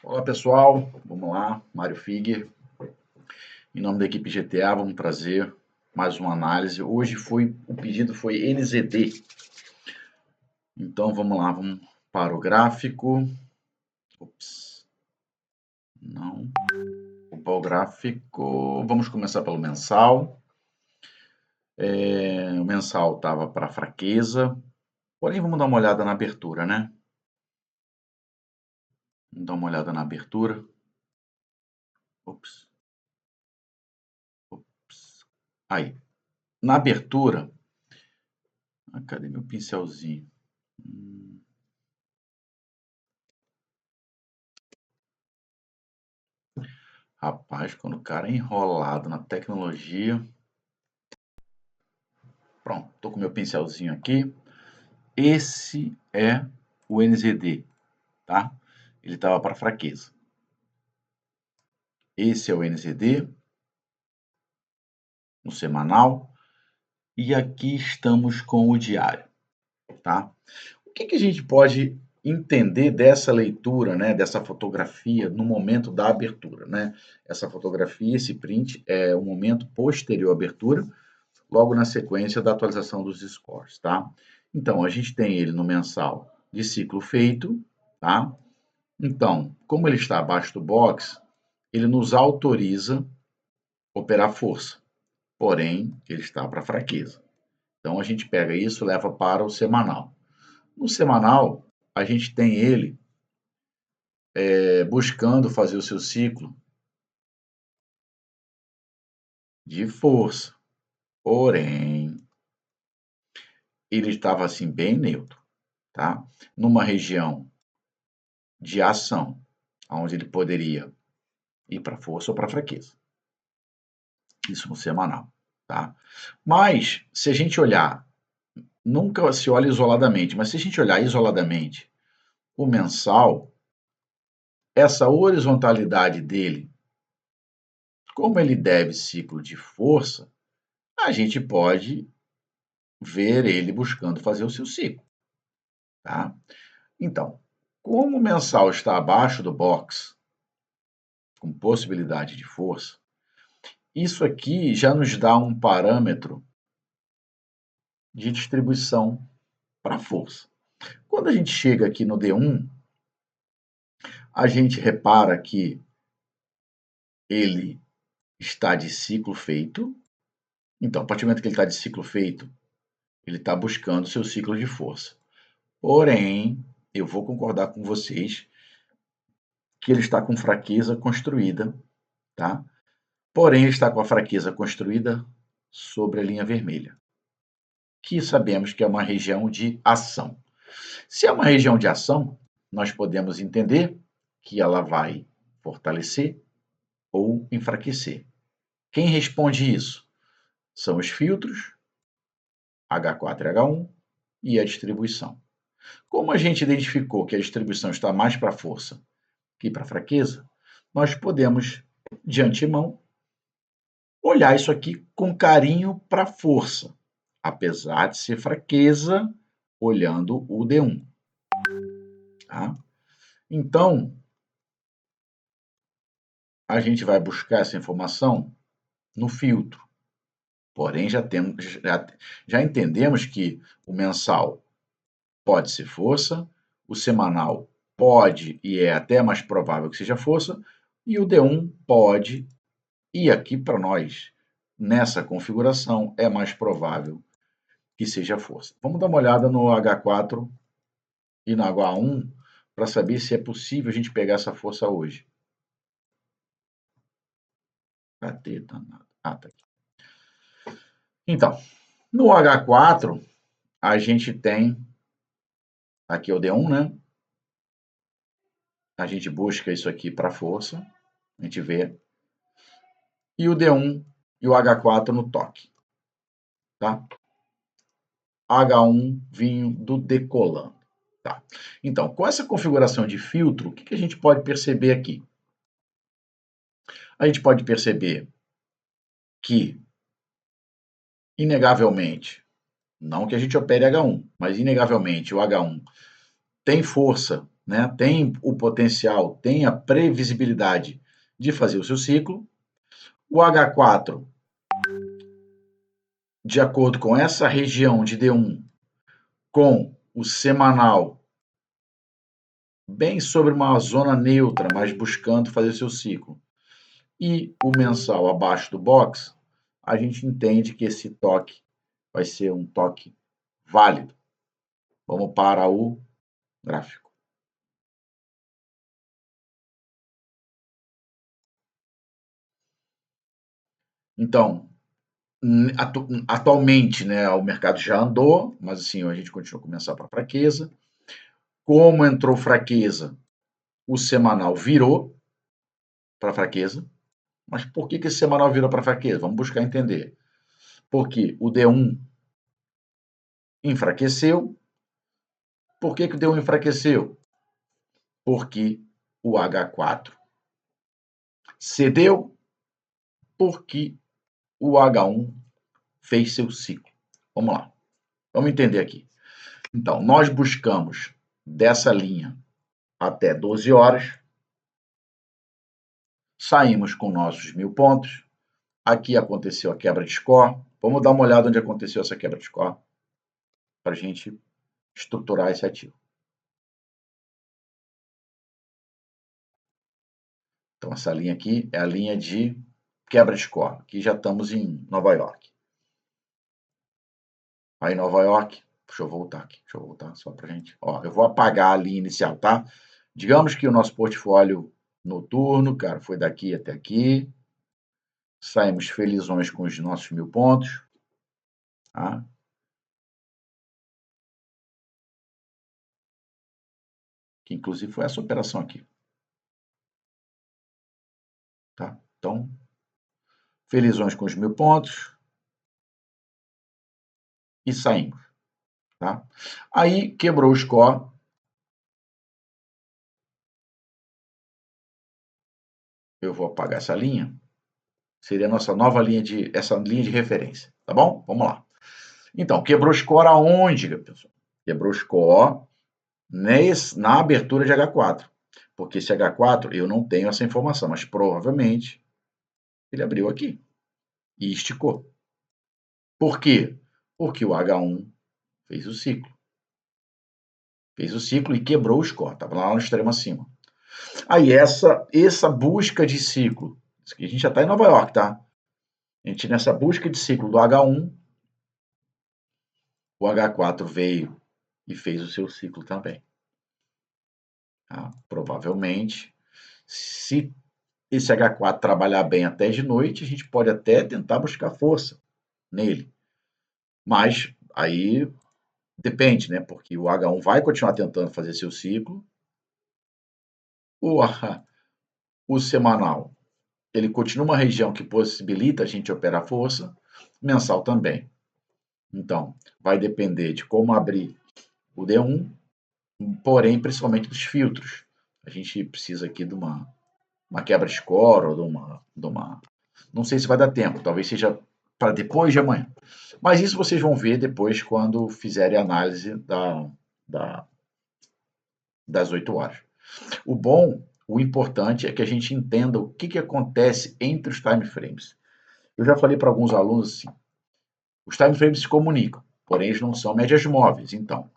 Olá pessoal, vamos lá, Mário Figuer, em nome da equipe GTA, vamos trazer mais uma análise. Hoje o pedido foi NZD, então vamos lá, vamos para o gráfico. Não, o gráfico, vamos começar pelo mensal. O mensal estava para fraqueza, porém vamos dar uma olhada na abertura, né? Vamos dar uma olhada na abertura. Aí, na abertura, cadê meu pincelzinho? Rapaz, quando o cara é enrolado na tecnologia. Pronto, tô com meu pincelzinho aqui. Esse é o NZD, tá? Ele estava para fraqueza. Esse é o NZD no semanal. E aqui estamos com o diário, tá? O que a gente pode entender dessa leitura, né, dessa fotografia no momento da abertura, né? Essa fotografia, esse print é o momento posterior à abertura, logo na sequência da atualização dos scores, tá? Então, a gente tem ele no mensal de ciclo feito, tá? Então, como ele está abaixo do box, ele nos autoriza operar força, porém, ele está para fraqueza. Então, a gente pega isso e leva para o semanal. No semanal, a gente tem ele buscando fazer o seu ciclo de força, porém, ele estava assim bem neutro, tá? Numa região de ação, onde ele poderia ir para força ou para fraqueza. Isso no semanal, tá? Mas, se a gente olhar, nunca se olha isoladamente, mas se a gente olhar isoladamente o mensal, essa horizontalidade dele, como ele deve ciclo de força, a gente pode ver ele buscando fazer o seu ciclo, tá? Então, como o mensal está abaixo do box, com possibilidade de força, isso aqui já nos dá um parâmetro de distribuição para força. Quando a gente chega aqui no D1, a gente repara que ele está de ciclo feito. Então, a partir do momento que ele está de ciclo feito, ele está buscando seu ciclo de força. Porém, eu vou concordar com vocês que ele está com fraqueza construída, tá? Porém, ele está com a fraqueza construída sobre a linha vermelha, que sabemos que é uma região de ação. Se é uma região de ação, nós podemos entender que ela vai fortalecer ou enfraquecer. Quem responde isso? São os filtros, H4 e H1, e a distribuição. Como a gente identificou que a distribuição está mais para força que para fraqueza, nós podemos, de antemão, olhar isso aqui com carinho para força, apesar de ser fraqueza, olhando o D1. Tá? Então, a gente vai buscar essa informação no filtro. Porém, já entendemos que o mensal pode ser força, o semanal pode e é até mais provável que seja força, e o D1 pode, e aqui para nós, nessa configuração, é mais provável que seja força. Vamos dar uma olhada no H4 e no H1 para saber se é possível a gente pegar essa força hoje. Cadê, danado? Ah, tá aqui. Então, no H4, a gente tem, aqui é o D1, né? A gente busca isso aqui para força, a gente vê. E o D1 e o H4 no toque, tá? H1 vinho do decolando, tá? Então, com essa configuração de filtro, o que a gente pode perceber aqui? A gente pode perceber que, inegavelmente, não que a gente opere H1, mas inegavelmente o H1 tem força né, tem o potencial, tem a previsibilidade de fazer o seu ciclo. O H4, de acordo com essa região de D1, com o semanal bem sobre uma zona neutra, mas buscando fazer seu ciclo, e o mensal abaixo do box, a gente entende que esse toque vai ser um toque válido. Vamos para o gráfico. Então, atualmente, né, o mercado já andou, mas assim, a gente continua a começar para fraqueza. Como entrou fraqueza, o semanal virou para fraqueza. Mas por que esse semanal virou para fraqueza? Vamos buscar entender. Porque o D1 enfraqueceu. Por que o D1 enfraqueceu? Porque o H4 cedeu, porque o H1 fez seu ciclo. Vamos lá. Vamos entender aqui. Então, nós buscamos dessa linha até 12 horas. Saímos com nossos 1.000 pontos. Aqui aconteceu a quebra de score. Vamos dar uma olhada onde aconteceu essa quebra de score para a gente estruturar esse ativo. Então, essa linha aqui é a linha de quebra de score. Aqui já estamos em Nova York. Aí, Nova York, deixa eu voltar aqui, deixa eu voltar só para a gente. Ó, eu vou apagar a linha inicial, tá? Digamos que o nosso portfólio noturno, cara, foi daqui até aqui. Saímos felizões com os nossos 1.000 pontos. Tá? Que inclusive foi essa operação aqui. Tá? Então, felizões com os 1.000 pontos. E saímos. Tá? Aí quebrou o score. Eu vou apagar essa linha. Seria a nossa nova linha essa linha de referência. Tá bom? Vamos lá. Então, quebrou o score aonde, pessoal? Quebrou o score na abertura de H4. Porque esse H4 eu não tenho essa informação, mas provavelmente ele abriu aqui e esticou. Por quê? Porque o H1 fez o ciclo. Fez o ciclo e quebrou o score, estava lá no extremo acima. Aí essa busca de ciclo, a gente já está em Nova York, tá? A gente nessa busca de ciclo do H1, o H4 veio e fez o seu ciclo também. Tá? Provavelmente, se esse H4 trabalhar bem até de noite, a gente pode até tentar buscar força nele. Mas aí depende, né? Porque o H1 vai continuar tentando fazer seu ciclo. O semanal, ele continua uma região que possibilita a gente operar força, mensal também. Então, vai depender de como abrir o D1, porém, principalmente dos filtros. A gente precisa aqui de uma quebra de score ou de uma... Não sei se vai dar tempo, talvez seja para depois de amanhã. Mas isso vocês vão ver depois quando fizerem a análise das 8 horas. O importante é que a gente entenda o que acontece entre os time frames. Eu já falei para alguns alunos assim, os time frames se comunicam, porém eles não são médias móveis, então.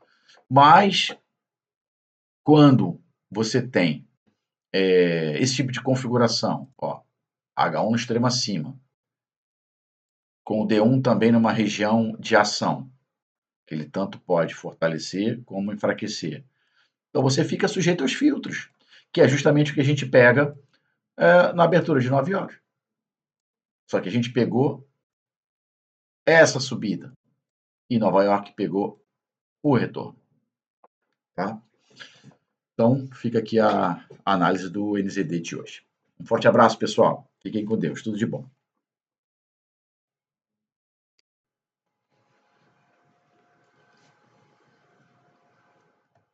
Mas quando você tem esse tipo de configuração, ó, H1 no extremo acima, com o D1 também numa região de ação, que ele tanto pode fortalecer como enfraquecer. Então você fica sujeito aos filtros, que é justamente o que a gente pega na abertura de 9 horas. Só que a gente pegou essa subida e Nova York pegou o retorno. Tá? Então fica aqui a análise do NZD de hoje. Um forte abraço, pessoal. Fiquem com Deus. Tudo de bom.